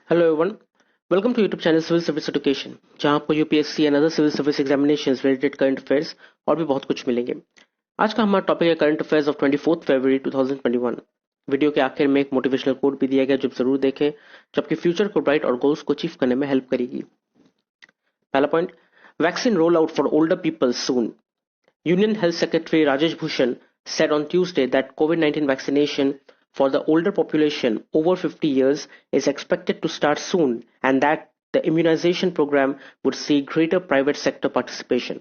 Hello everyone, welcome to YouTube channel Civil Service Education जहां आपको UPSC and other civil service examinations related current affairs और भी बहुत कुछ मिलेंगे। आज का हमारा टॉपिक है current affairs of 24 February 2021। Video के आखिर में एक मोटिवेशनल कोट भी दिया गया जो जरूर देखें, जो आपके फ्यूचर को ब्राइट और गोल्स को अचीव करने में हेल्प करेगी। पहला point, vaccine roll out for older people soon. Union Health Secretary Rajesh Bhushan said on Tuesday that COVID-19 vaccination for the older population over 50 years is expected to start soon and that the immunization program would see greater private sector participation.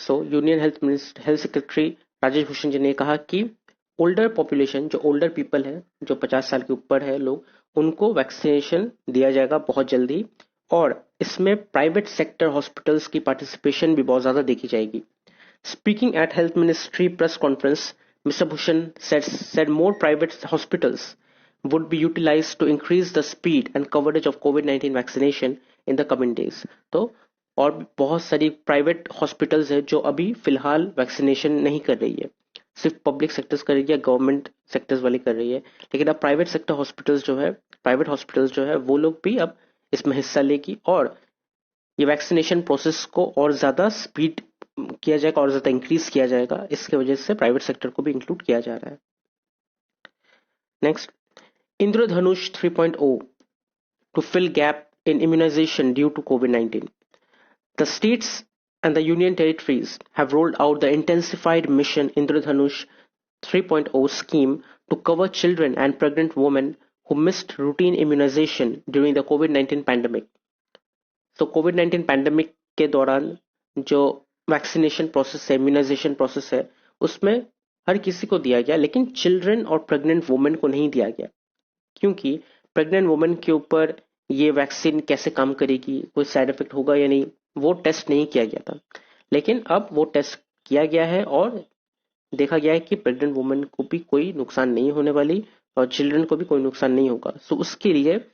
So, Union Health Secretary Rajesh Bhushan जी ने कहा कि older population, जो older people है, जो 50 साल के ऊपर है लोग, उनको वैक्सीनेशन दिया जाएगा बहुत जल्दी और इसमें प्राइवेट सेक्टर हॉस्पिटल्स की पार्टिसिपेशन भी बहुत ज्यादा देखी जाएगी। Speaking at Health Ministry press conference, Mr. Bhushan said more private hospitals would be utilized to increase the speed and coverage of COVID-19 vaccination in the coming days. तो और बहुत सारी प्राइवेट हॉस्पिटल्स है जो अभी फिलहाल वैक्सीनेशन नहीं कर रही है, सिर्फ पब्लिक सेक्टर्स कर रही है, गवर्नमेंट सेक्टर्स वाली कर रही है, लेकिन अब प्राइवेट सेक्टर हॉस्पिटल्स जो है, प्राइवेट हॉस्पिटल्स जो है वो लोग भी अब इसमें हिस्सा लेगी और ये वैक्सीनेशन प्रोसेस को और ज्यादा स्पीड किया जाएगा और ज्यादा इंक्रीज किया जाएगा। इसके वजह से प्राइवेट सेक्टर को भी इंक्लूड किया जा रहा है। Next, Indradhanush 3.0 to fill gap in immunization due to COVID-19. The states and the union territories have rolled out the intensified mission Indradhanush 3.0 scheme to cover children and pregnant women who missed routine immunization during the COVID-19 pandemic. तो कोविड-19 pandemic के दौरान जो vaccination process है, immunisation process है, उसमें हर किसी को दिया गया, लेकिन चिल्ड्रन और प्रेग्नेंट वुमेन को नहीं दिया गया, क्योंकि प्रेग्नेंट वुमेन के ऊपर ये वैक्सीन कैसे काम करेगी, कोई साइड इफेक्ट होगा या नहीं, वो टेस्ट नहीं किया गया था। लेकिन अब वो टेस्ट किया गया है और देखा गया है कि प्रेग्नेंट वुमेन को भी कोई नुकसान नहीं होने वाली और चिल्ड्रन को भी कोई नुकसान नहीं होगा। सो उसके लिए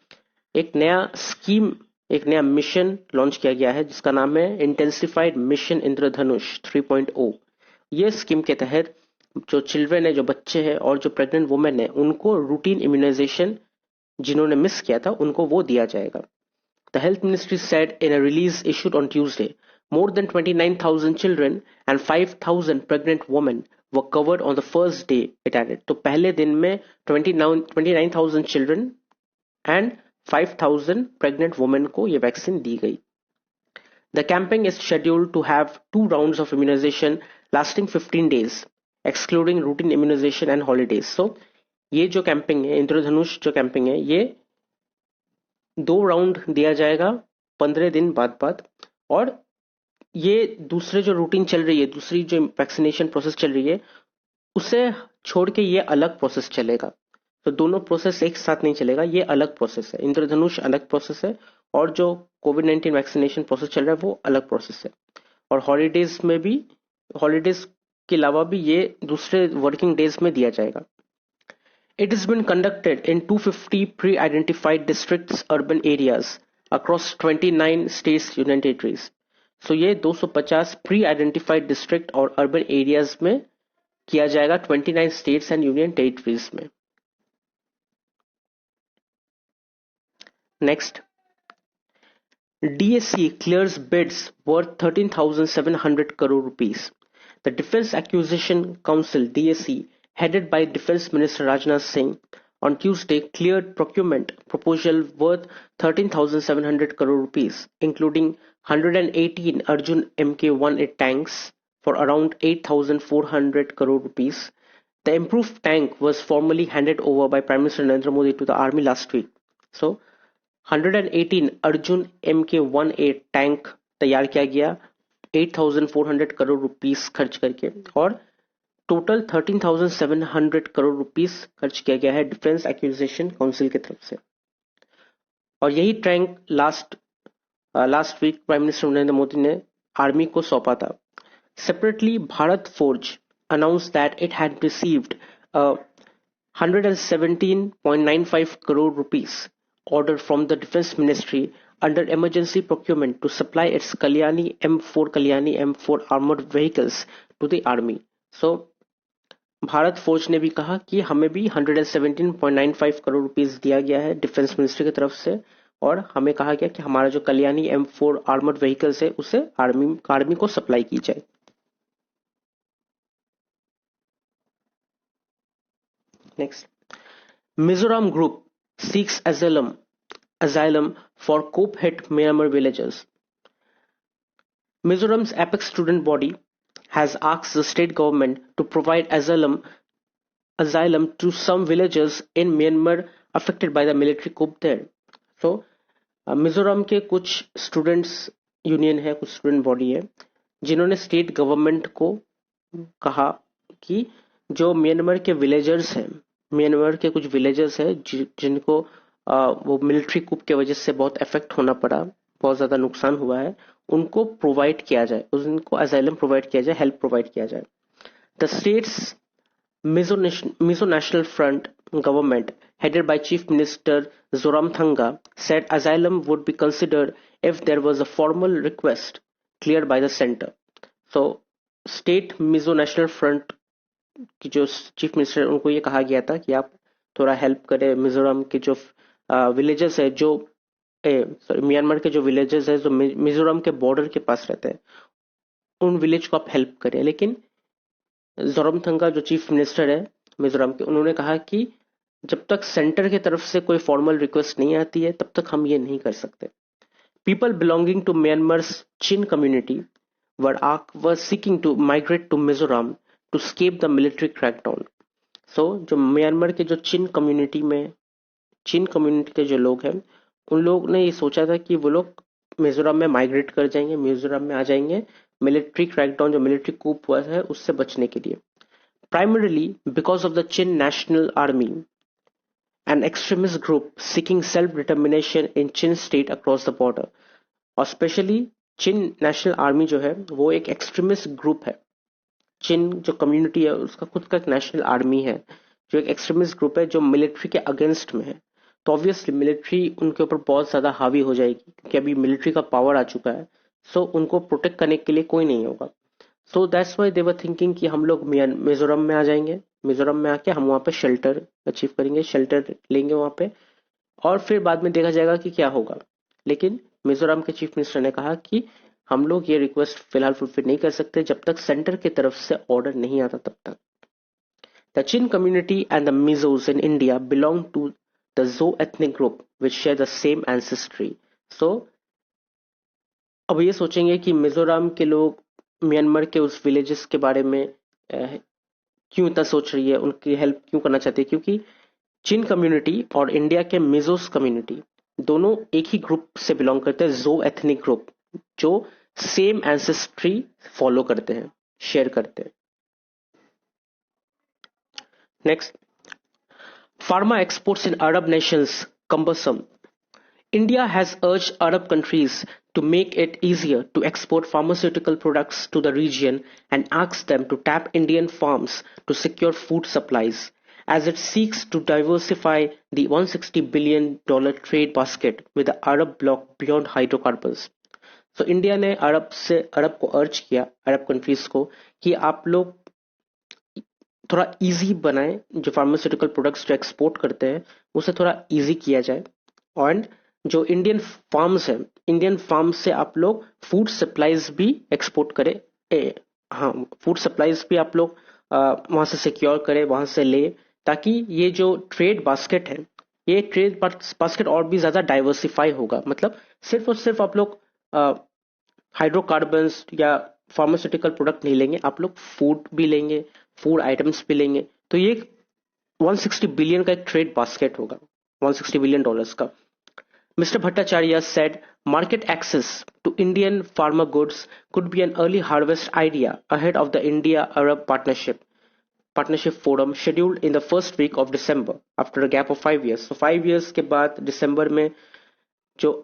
एक नया स्कीम, एक नया मिशन लॉन्च किया गया है जिसका नाम है इंटेंसिफाइड मिशन इंद्रधनुष 3.0। ये स्कीम के तहत जो चिल्ड्रन है, जो बच्चे हैं और जो प्रेग्नेंट वुमेन है, उनको रूटीन इम्यूनाइजेशन जिन्होंने मिस किया था उनको वो दिया जाएगा। The health ministry said in a release issued on Tuesday more than 29,000 children and 5,000 pregnant women were covered on the first day, it added. तो पहले दिन में 29,000 children and 5,000 pregnant women को ये वैक्सीन दी गई। The campaign is scheduled to have 2 rounds of immunization lasting 15 days, excluding routine immunization and holidays. So ये जो camping है, इंद्रधनुष जो कैंपिंग है, ये 2 राउंड दिया जाएगा 15 दिन बाद और ये दूसरे जो रूटीन चल रही है, दूसरी जो वैक्सीनेशन प्रोसेस चल रही है, उसे छोड़ के ये अलग प्रोसेस चलेगा। तो दोनों प्रोसेस एक साथ नहीं चलेगा, ये अलग प्रोसेस है। इंद्रधनुष अलग प्रोसेस है और जो कोविड-19 वैक्सीनेशन प्रोसेस चल रहा है वो अलग प्रोसेस है। और हॉलीडेज में भी, हॉलीडेज के अलावा भी ये दूसरे वर्किंग डेज में दिया जाएगा। It is been conducted in 250 pre identified districts, urban areas across 29 states, union territories. So ये 250 प्री आइडेंटिफाइड डिस्ट्रिक्ट और अर्बन एरियाज में किया जाएगा, 29 स्टेट्स एंड यूनियन टेरिटरीज में। Next, DSC clears bids worth 13,700 crore rupees. The Defence Acquisition Council (DSC), headed by Defence Minister Rajnath Singh, on Tuesday cleared procurement proposal worth 13,700 crore rupees, including 118 Arjun Mk-1A tanks for around 8,400 crore rupees. The improved tank was formally handed over by Prime Minister Narendra Modi to the army last week. So 118 Arjun MK-1A tank तैयार किया गया 8,400 crore rupees खर्च करके और total 13,700 crore rupees खर्च किया गया है डिफेंस एक्विजिशन काउंसिल की तरफ से। और यही tank last week prime minister Narendra Modi ने आर्मी को सौंपा था। Separately, Bharat Forge announced that it had received a 117.95 crore rupees order from the Defence Ministry under emergency procurement to supply its Kalyani M4 armored vehicles to the army. So Bharat फौज ने भी कहा कि हमें भी 117.95 करोड़ रुपीस दिया गया है डिफेंस मिनिस्ट्री की तरफ से, और हमें कहा गया कि हमारा जो कल्याणी M4 आर्मर्ड व्हीकल्स है उसे आर्मी को सप्लाई की जाए। Next, Mizoram group seeks asylum for coup hit Myanmar villagers. Mizoram's apex student body has asked the state government to provide asylum to some villagers in Myanmar affected by the military coup there. So, Mizoram के कुछ students union है, कुछ student body है, जिन्होंने state government को कहा कि जो म्यांमार के विलेजर्स हैं, म्यांमार के कुछ विलेजर्स हैं जिनको वो मिलिट्री कुप के वजह से बहुत इफेक्ट होना पड़ा, बहुत ज्यादा नुकसान हुआ है, उनको प्रोवाइड किया जाए, उनको असाइलम प्रोवाइड किया जाए, हेल्प प्रोवाइड किया जाए। The states Mizo National Front government, headed by Chief Minister Zoramthanga, said asylum would be considered if there was a formal request cleared by the center. So, State Mizo National Front की जो chief minister, उनको ये कहा गया था कि आप थोड़ा हेल्प करें मिजोरम के जो विलेजेस है, जो म्यांमार के जो विलेजेस है जो मिजोरम के बॉर्डर के पास रहते हैं, उन विलेज को आप हेल्प करें। लेकिन जोरामथंगा जो चीफ मिनिस्टर है मिजोरम के, उन्होंने कहा कि जब तक सेंटर की तरफ से कोई फॉर्मल रिक्वेस्ट नहीं आती है तब तक हम ये नहीं कर सकते। People belonging to Myanmar's Chin community were seeking to migrate to Mizoram to escape the military crackdown. So, जो म्यांमार के जो चिन कम्युनिटी के जो लोग हैं, उन लोग ने ये सोचा था कि वो लोग मिजोरम में माइग्रेट कर जाएंगे, मिजोरम में आ जाएंगे मिलिट्री क्रैकडाउन, जो मिलिट्री कूप हुआ है उससे बचने के लिए। Primarily because of the chin national army, an extremist group seeking self determination in chin state across the border. और स्पेशली चिन नेशनल आर्मी जो है वो एक एक्सट्रीमिस्ट ग्रुप है। चिन जो कम्युनिटी है उसका खुद का एक नेशनल आर्मी है, जो एक एक्सट्रीमिस्ट ग्रुप है जो मिलिट्री के अगेंस्ट में है। तो ऑब्वियसली मिलिट्री उनके ऊपर बहुत ज्यादा हावी हो जाएगी, क्योंकि अभी मिलिट्री का पावर आ चुका है। सो उनको प्रोटेक्ट करने के लिए कोई नहीं होगा। So that's why they were thinking कि हम लोग मिजोरम में आ जाएंगे, मिजोरम में आके हम वहाँ पे शेल्टर अचीव करेंगे, शेल्टर लेंगे वहाँ पे, और फिर बाद में देखा जाएगा कि क्या होगा। लेकिन मिजोरम के चीफ मिनिस्टर ने कहा कि हम लोग ये रिक्वेस्ट फिलहाल फुलफिल नहीं कर सकते जब तक सेंटर की तरफ से ऑर्डर नहीं आता तब तक। The Chin community and the Mizos in India belong to the Zo ethnic group which share the same ancestry. So अब ये सोचेंगे कि मिजोरम के लोग म्यांमार के उस विलेजेस के बारे में क्यों इतना सोच रही है, उनकी हेल्प क्यों करना चाहती है, क्योंकि चिन कम्युनिटी और इंडिया के मिजोस कम्युनिटी दोनों एक ही ग्रुप से बिलोंग करते हैं, जो एथनिक ग्रुप, जो सेम एंसेस्ट्री फॉलो करते हैं, शेयर करते हैं। Next, pharma exports in Arab Nations cumbersome. India has urged Arab countries to make it easier to export pharmaceutical products to the region and asked them to tap Indian farms to secure food supplies, as it seeks to diversify the $160 billion trade basket with the Arab bloc beyond hydrocarbons. So India ने अरब को अर्ज किया, अरब countries को, कि आप लोग थोड़ा easy बनाएं, जो फार्मास्यूटिकल प्रोडक्ट्स जो एक्सपोर्ट करते हैं उसे थोड़ा इजी किया जाए, और जो इंडियन फार्म्स हैं, इंडियन फार्म्स से आप लोग फूड सप्लाईज भी एक्सपोर्ट करें, हाँ फूड सप्लाईज भी आप लोग वहां से सिक्योर करें, वहां से ले, ताकि ये जो ट्रेड बास्केट है, ये ट्रेड बास्केट और भी ज्यादा डाइवर्सिफाई होगा। मतलब सिर्फ और सिर्फ आप लोग हाइड्रोकार्बन्स या फार्मास्यूटिकल प्रोडक्ट नहीं लेंगे, आप लोग फूड भी लेंगे, फूड आइटम्स भी लेंगे, तो ये 160 बिलियन का एक ट्रेड बास्केट होगा, $160 बिलियन का। Mr. Bhattacharya said market access to Indian pharma goods could be an early harvest idea ahead of the India-Arab partnership forum scheduled in the first week of December after a gap of 5 years. So 5 years के बाद दिसंबर में जो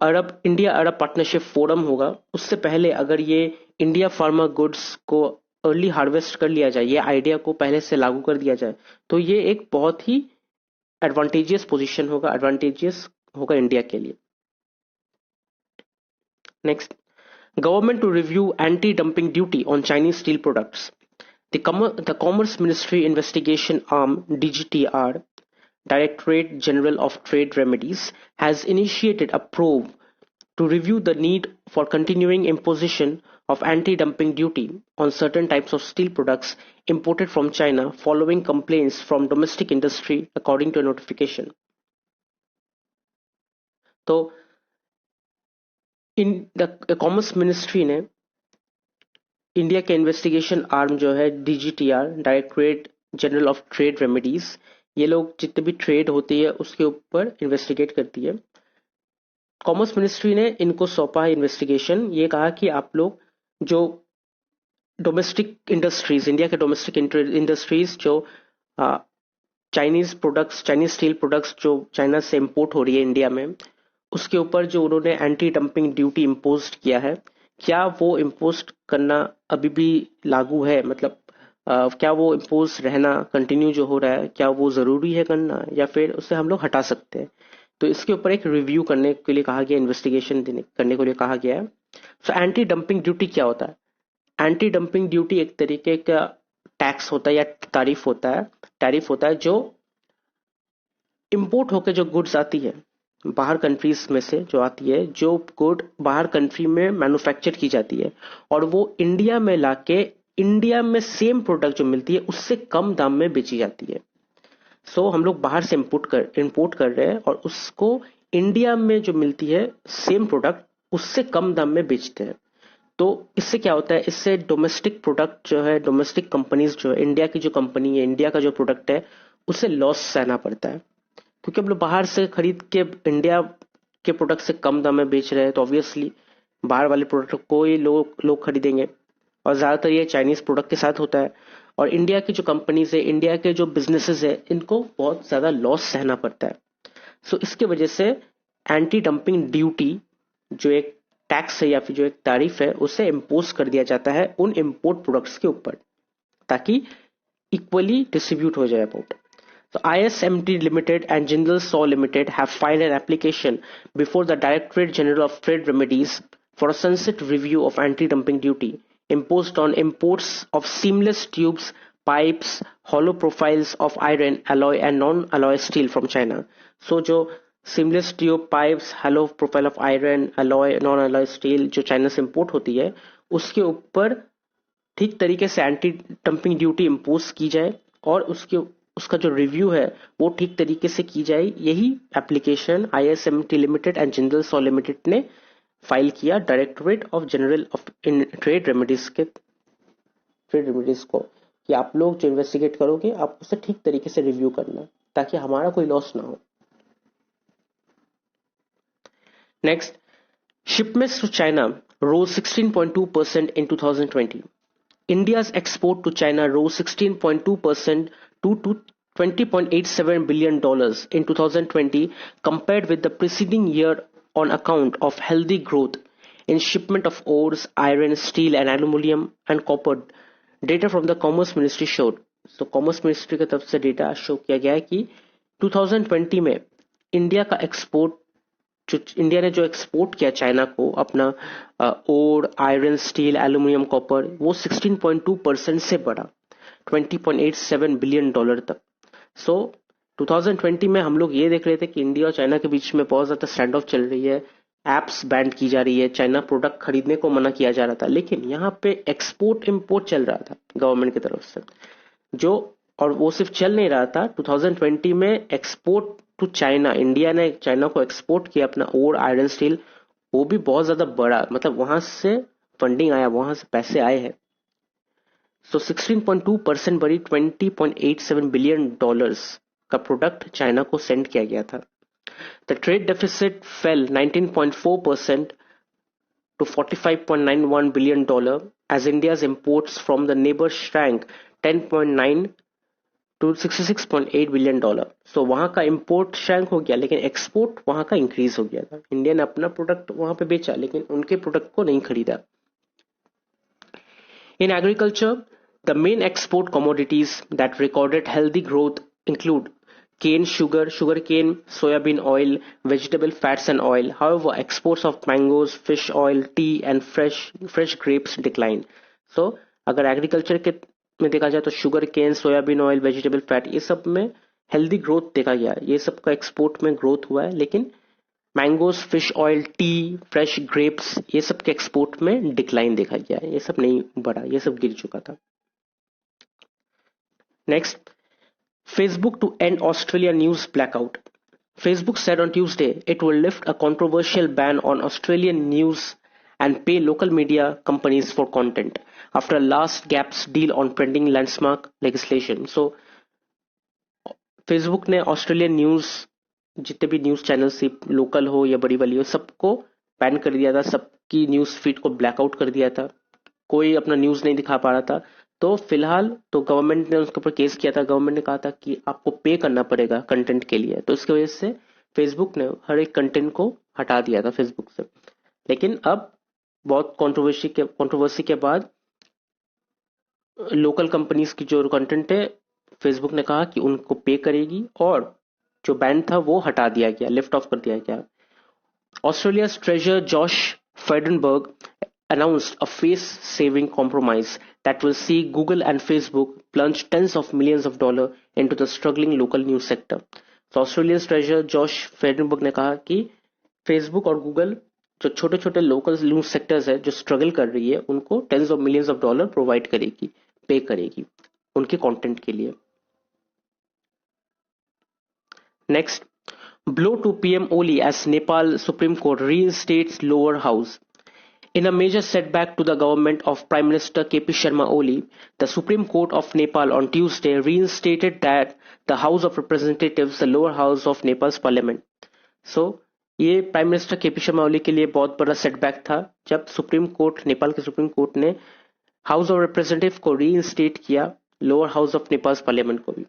India अरब partnership forum होगा, उससे पहले अगर ये India pharma goods को अर्ली हार्वेस्ट कर लिया जाए, ये आइडिया को पहले से लागू कर दिया जाए, तो ये एक बहुत ही एडवांटेजियस पोजीशन होगा, एडवांटेजियस होगा इंडिया के लिए। Next, government to review anti dumping duty on Chinese steel products. The Commerce Ministry investigation arm DGTR, Directorate General of Trade Remedies, has initiated a probe to review the need for continuing imposition of anti-dumping duty on certain types of steel products imported from China following complaints from domestic industry, according to a notification. तो in the commerce ministry ने India के investigation arm जो है DGTR, directorate general of trade remedies, ये लोग जितने भी trade होती है उसके ऊपर इन्वेस्टिगेट करती है. कॉमर्स मिनिस्ट्री ने इनको सौंपा है इन्वेस्टिगेशन. ये कहा कि आप लोग जो डोमेस्टिक इंडस्ट्रीज, इंडिया के डोमेस्टिक इंडस्ट्रीज जो Chinese products, Chinese steel products जो चाइना से इंपोर्ट हो रही है इंडिया में, उसके ऊपर जो उन्होंने एंटी डंपिंग ड्यूटी इम्पोज किया है, क्या वो इम्पोज करना अभी भी लागू है? मतलब क्या वो इम्पोज रहना कंटिन्यू जो हो रहा है, क्या वो जरूरी है करना, या फिर उसे हम लोग हटा सकते हैं? तो इसके ऊपर एक रिव्यू करने के लिए कहा गया, इन्वेस्टिगेशन करने के लिए कहा गया है. सो एंटी डंपिंग ड्यूटी क्या होता है? एंटी डंपिंग ड्यूटी एक तरीके का टैक्स होता है या टैरिफ होता है जो इंपोर्ट होकर जो गुड्स आती है बाहर कंट्रीज में से, जो आती है, जो गुड बाहर कंट्री में मैन्युफैक्चर की जाती है और वो इंडिया में लाके इंडिया में सेम प्रोडक्ट जो मिलती है उससे कम दाम में बेची जाती है. सो हम लोग बाहर से इंपोर्ट कर रहे हैं और उसको इंडिया में जो मिलती है सेम प्रोडक्ट उससे कम दाम में बेचते हैं. तो इससे क्या होता है? इससे डोमेस्टिक प्रोडक्ट जो है, डोमेस्टिक कंपनीज जो है, इंडिया की जो कंपनी है, इंडिया का जो प्रोडक्ट है, उसे लॉस सहना पड़ता है. क्योंकि हम लोग बाहर से खरीद के इंडिया के प्रोडक्ट से कम दाम में बेच रहे हैं तो ऑब्वियसली बाहर वाले प्रोडक्ट को ही लोग खरीदेंगे. और ज़्यादातर ये चाइनीज प्रोडक्ट के साथ होता है. और इंडिया की जो कंपनीज है, इंडिया के जो बिजनेसेस है, इनको बहुत ज़्यादा लॉस सहना पड़ता है. सो इसके वजह से एंटी डंपिंग ड्यूटी जो एक टैक्स है या फिर जो एक तारीफ है, उसे इम्पोज कर दिया जाता है उन इम्पोर्ट प्रोडक्ट्स के ऊपर, ताकि इक्वली डिस्ट्रीब्यूट हो जाए amount. So ISMT Limited and Jindal SAW Limited have filed an application before the Directorate General of Trade Remedies for a sunset review of anti-dumping duty imposed on imports of seamless tubes, pipes, hollow profiles of iron, alloy and non-alloy steel from China. So जो seamless tube, pipes, hollow profile of iron, alloy, non-alloy steel जो China से import होती है, उसके ऊपर ठीक तरीके से एंटी डंपिंग ड्यूटी इम्पोज की जाए और उसका जो रिव्यू है वो ठीक तरीके से की जाए. यही application ISMT limited and Jindal saw limited ने फाइल किया directorate of general of trade remedies को, कि आप लोग जो इन्वेस्टिगेट करोगे आप उसे ठीक तरीके से रिव्यू करना ताकि हमारा कोई लॉस ना हो. Next, shipments to China rose 16.2% in 2020. India's export to China rose 16.2% to $20.87 billion in 2020 compared with the preceding year on account of healthy growth in shipment of ores, iron, steel and aluminum and copper. Data from the Commerce Ministry showed. So Commerce Ministry की तरफ से data show किया गया है कि 2020 में India का export, जो इंडिया ने जो एक्सपोर्ट किया चाइना को अपना ओर, आयरन, स्टील, एल्यूमिनियम, कॉपर, वो 16.2% से बढ़ा $20.87 बिलियन तक. सो 2020 में हम लोग ये देख रहे थे कि इंडिया और चाइना के बीच में बहुत ज्यादा स्टैंड ऑफ चल रही है, एप्स बैन की जा रही है, चाइना प्रोडक्ट खरीदने को मना किया जा रहा था, लेकिन यहाँ पे एक्सपोर्ट इंपोर्ट चल रहा था गवर्नमेंट की तरफ से जो, और वो सिर्फ चल नहीं रहा था. 2020 में एक्सपोर्ट टू चाइना, इंडिया ने चाइना को एक्सपोर्ट किया अपना ओर, आयरन, स्टील, वो भी बहुत ज्यादा बड़ा, मतलब वहां से फंडिंग आया, वहां से पैसे आए हैं. सो 16.2% बढ़ी, $20.87 बिलियन का प्रोडक्ट चाइना को सेंड किया गया था. The trade deficit fail 19.4% to $45.91 billion as India's imports from the neighbor shrank 10.9 to $66.8 billion. So वहां का इंपोर्ट श्रैंक हो गया लेकिन एक्सपोर्ट वहां का इंक्रीज हो गया था. इंडिया ने अपना प्रोडक्ट वहां पे बेचा लेकिन उनके प्रोडक्ट को नहीं खरीदा. In agriculture, the main export commodities that recorded healthy growth include cane, sugarcane, soybean oil, vegetable fats and oil. However, exports of mangoes, fish oil, tea and fresh grapes declined. So, अगर agriculture के में देखा जाए तो sugarcane, soybean oil, vegetable fat, ये सब में healthy growth देखा गया है, ये सब का एक्सपोर्ट में ग्रोथ हुआ है। लेकिन mangoes, fish oil, T, fresh grapes, ये सब के एक्सपोर्ट में डिक्लाइन देखा गया है, ये सब नहीं बढ़ा, ये सब गिर चुका था। Next, Facebook to end Australia news blackout. Facebook said on Tuesday it will lift a controversial ban on Australian news and pay local media companies for content after last gap's deal on pending landmark legislation. So, Facebook ने Australian news, जितने भी news channel थी, local हो या बड़ी वाली हो, सबको बैन कर दिया था, सबकी न्यूज फीड को ब्लैकआउट कर दिया था, कोई अपना न्यूज नहीं दिखा पा रहा था। तो फिलहाल तो गवर्नमेंट ने उसके ऊपर केस किया था, गवर्नमेंट ने कहा था कि आपको पे करना पड़ेगा कंटेंट के लिए, तो इसकी वजह से फेसबुक ने हर एक कंटेंट को हटा दिया था फेसबुक से। लेकिन अब बहुत कंट्रोवर्सी के बाद लोकल कंपनीज की जो कंटेंट है, फेसबुक ने कहा कि उनको पे करेगी और जो बैन था वो हटा दिया गया, लिफ्ट ऑफ कर दिया गया। Australia's Treasurer Josh Frydenberg announced a face-saving compromise that will see Google and Facebook plunge tens of millions of dollars into the struggling local news sector. So Australia's Treasurer Josh Frydenberg ने कहा कि Facebook और Google जो छोटे छोटे local news sectors है जो struggle कर रही है, उनको tens of millions of dollar provide करेगी, पे करेगी उनके कंटेंट के लिए। Next, blow to PM Oli as Nepal Supreme Court reinstates lower house. In a major setback to the government of Prime Minister KP Sharma Oli, the Supreme Court of Nepal on Tuesday reinstated that the House of Representatives, the lower house of Nepal's parliament. So, ये prime minister KP Sharma Oli के लिए बहुत बड़ा setback था जब supreme court, Nepal के supreme court ने house of representative को रीइंस्टेट किया, lower house of Nepal parliament को भी।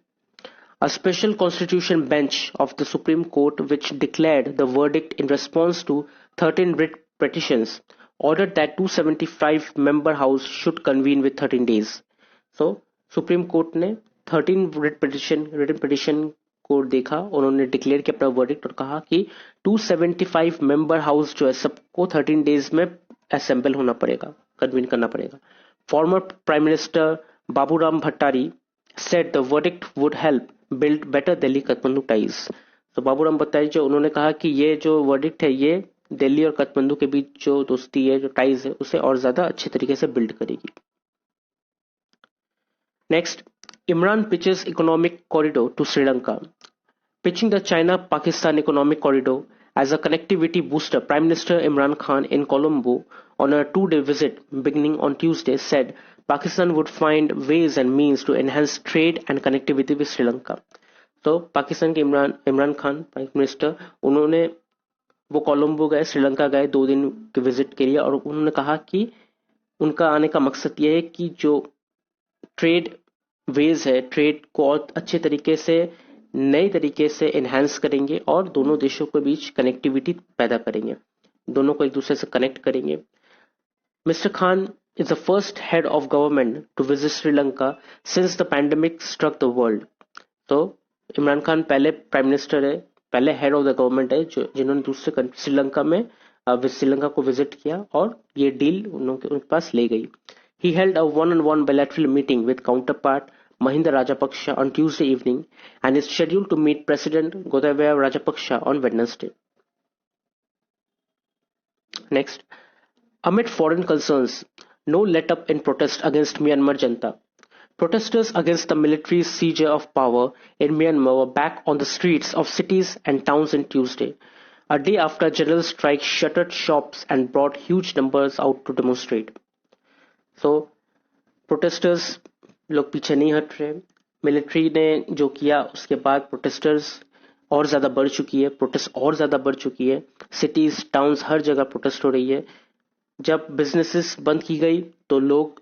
A special constitution bench of the Supreme Court, which declared the verdict in response to 13 writ petitions, ordered that 275-member House should convene with 13 days. So, Supreme Court ने 13 written petition को देखा, उन्होंने declare किया अपना verdict और कहा कि 275-member House जो है सबको 13 days में असेंबल होना पड़ेगा, कन्वीन करना पड़ेगा। Former Prime Minister Baburam Bhattari said the verdict would help build better Delhi Kathmandu ties. तो बाबूराम भट्टाचार्य जो उन्होंने कहा कि ये जो वर्डिक्ट है ये दिल्ली और काठमांडू के बीच जो दोस्ती है, जो टाइज है, उसे और ज्यादा अच्छे तरीके से बिल्ड करेगी। Next, Imran pitches economic corridor to Sri Lanka. Pitching the China-Pakistan economic corridor as a connectivity booster, Prime Minister Imran Khan in Colombo on a two-day visit beginning on Tuesday said Pakistan would find ways and means to enhance trade and connectivity with Sri Lanka. तो पाकिस्तान के Imran Khan prime minister, उन्होंने वो कोलंबो गए, श्रीलंका गए 2 दिन के visit के लिए, और उन्होंने कहा कि उनका आने का मकसद ये है कि जो ट्रेड वेज है, ट्रेड को और अच्छे तरीके से, नए तरीके से एनहांस करेंगे और दोनों देशों के बीच कनेक्टिविटी पैदा करेंगे, दोनों को एक दूसरे से कनेक्ट करेंगे। Mister Khan is the first head of government to visit Sri Lanka since the pandemic struck the world. तो इमरान खान पहले प्राइम मिनिस्टर है, पहले हेड ऑफ द गवर्नमेंट है जिन्होंने दूसरे श्रीलंका में श्रीलंका को विजिट किया और ये डील उनके पास ले गई। He held a one-on-one bilateral meeting with counterpart Mahinda Rajapaksa on Tuesday evening and is scheduled to meet President Gotabaya Rajapaksa on Wednesday. Next, amid foreign concerns, no let-up in protest against Myanmar Janta. Protesters against the military's seizure of power in Myanmar were back on the streets of cities and towns on Tuesday, a day after a general strike shuttered shops and brought huge numbers out to demonstrate. So, protesters लोग पीछे नहीं हट रहे। Military ने जो किया उसके बाद प्रोटेस्टर्स और ज्यादा बढ़ चुकी है, प्रोटेस्ट और ज्यादा बढ़ चुकी है, सिटीज टाउन्स हर जगह प्रोटेस्ट हो रही है। जब बिजनेसेस बंद की गई तो लोग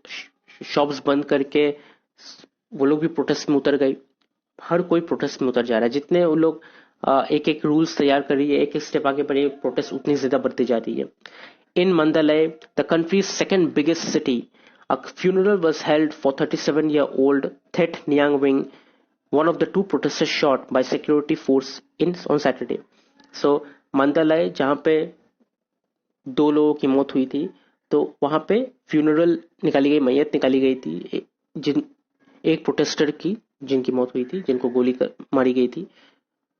शॉप्स बंद करके वो लोग भी प्रोटेस्ट में उतर गए, हर कोई प्रोटेस्ट में उतर जा रहा है। जितने वो लोग एक एक रूल्स तैयार कर रही है, एक एक स्टेप आगे बढ़ी, प्रोटेस्ट उतनी ज्यादा बढ़ती जा रही है। In Mandalay, the country's second biggest city, a funeral was held for 37-year-old Thet Nyang Wing, one of the 2 protesters shot by security force on Saturday. So मंदालय जहाँ पे 2 लोगों की मौत हुई थी, तो वहां पे फ्यूनरल निकाली गई, मैयत निकाली गई थी एक प्रोटेस्टर की जिनकी मौत हुई थी, जिनको मारी गई थी,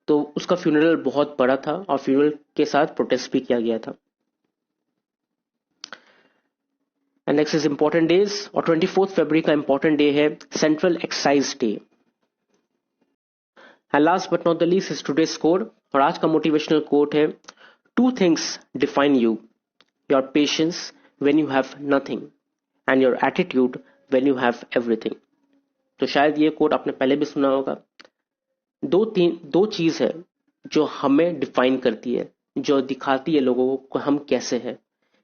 तो उसका फ्यूनरल बहुत बड़ा था और फ्यूनरल के साथ प्रोटेस्ट भी किया गया था। And next is important days, और 24 फरवरी का इंपॉर्टेंट डे है central excise day. And last but not the least is today's code, और आज का मोटिवेशनल कोट है, two things define you, your patience when you have nothing and your attitude when you have everything. तो शायद ये coat आपने पहले भी सुना होगा। दो चीज है जो हमें डिफाइन करती है, जो दिखाती है लोगों को हम कैसे हैं।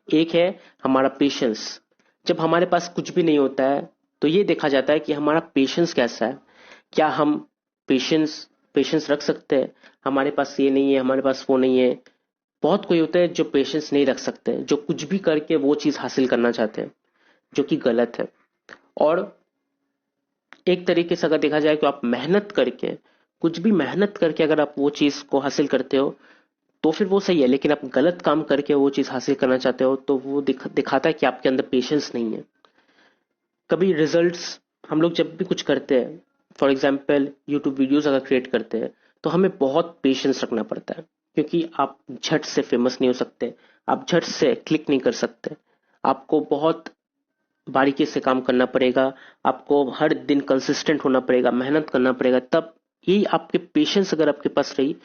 एक है हमारा पेशेंस। जब हमारे पास कुछ भी नहीं होता है तो ये देखा जाता है कि हमारा पेशेंस कैसा है, क्या हम पेशेंस पेशेंस रख सकते हैं। हमारे पास ये नहीं है, हमारे पास वो नहीं है। बहुत कोई होता है जो पेशेंस नहीं रख सकते, जो कुछ भी करके वो चीज हासिल करना चाहते हैं, जो कि गलत है। और एक तरीके से अगर देखा जाए तो आप मेहनत करके, कुछ भी मेहनत करके अगर आप वो चीज को हासिल करते हो तो फिर वो सही है, लेकिन आप गलत काम करके वो चीज हासिल करना चाहते हो तो वो दिखाता है कि आपके अंदर पेशेंस नहीं है। कभी रिजल्ट्स, हम लोग जब भी कुछ करते हैं, फॉर एग्जाम्पल यूट्यूब वीडियोस अगर क्रिएट करते हैं तो हमें बहुत पेशेंस रखना पड़ता है, क्योंकि आप झट से फेमस नहीं हो सकते, आप झट से क्लिक नहीं कर सकते। आपको बहुत बारीकी से काम करना पड़ेगा, आपको हर दिन कंसिस्टेंट होना पड़ेगा, मेहनत करना पड़ेगा, तब यही आपके पेशेंस अगर आपके पास रही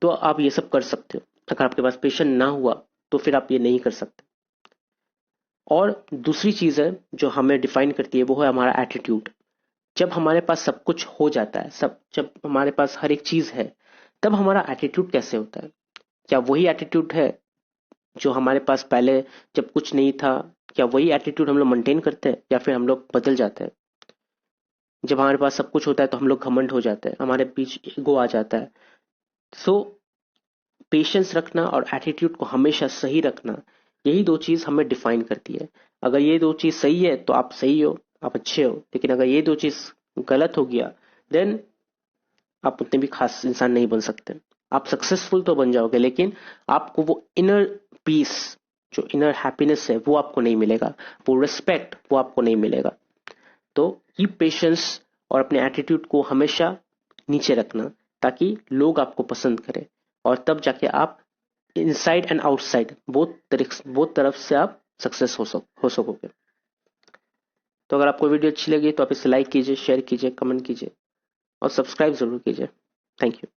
तो आप ये सब कर सकते हो। अगर आपके पास पेशेंस ना हुआ तो फिर आप ये नहीं कर सकते। और दूसरी चीज है जो हमें डिफाइन करती है, वो है हमारा एटीट्यूड। जब हमारे पास सब कुछ हो जाता है, सब जब हमारे पास हर एक चीज है, तब हमारा एटीट्यूड कैसे होता है। क्या वही एटीट्यूड है जो हमारे पास पहले जब कुछ नहीं था? क्या वही एटीट्यूड हम लोग मेंटेन करते हैं या फिर हम लोग बदल जाते हैं? जब हमारे पास सब कुछ होता है तो हम लोग घमंड हो जाते हैं, हमारे बीच ईगो आ जाता है। सो पेशेंस रखना और एटीट्यूड को हमेशा सही रखना, यही दो चीज हमें डिफाइन करती है। अगर ये दो चीज सही है तो आप सही हो, आप अच्छे हो, लेकिन अगर ये दो चीज गलत हो गया, देन आप उतने भी खास इंसान नहीं बन सकते। आप सक्सेसफुल तो बन जाओगे, लेकिन आपको वो इनर पीस, जो इनर हैप्पीनेस है, वो आपको नहीं मिलेगा, वो रिस्पेक्ट वो आपको नहीं मिलेगा। तो कीप पेशेंस और अपने एटीट्यूड को हमेशा नीचे रखना, ताकि लोग आपको पसंद करें, और तब जाके आप इनसाइड एंड आउटसाइड बोथ तरफ से आप सक्सेस हो सकोगे। तो अगर आपको वीडियो अच्छी लगी तो आप इसे लाइक कीजिए, शेयर कीजिए, कमेंट कीजिए और सब्सक्राइब जरूर कीजिए। Thank you.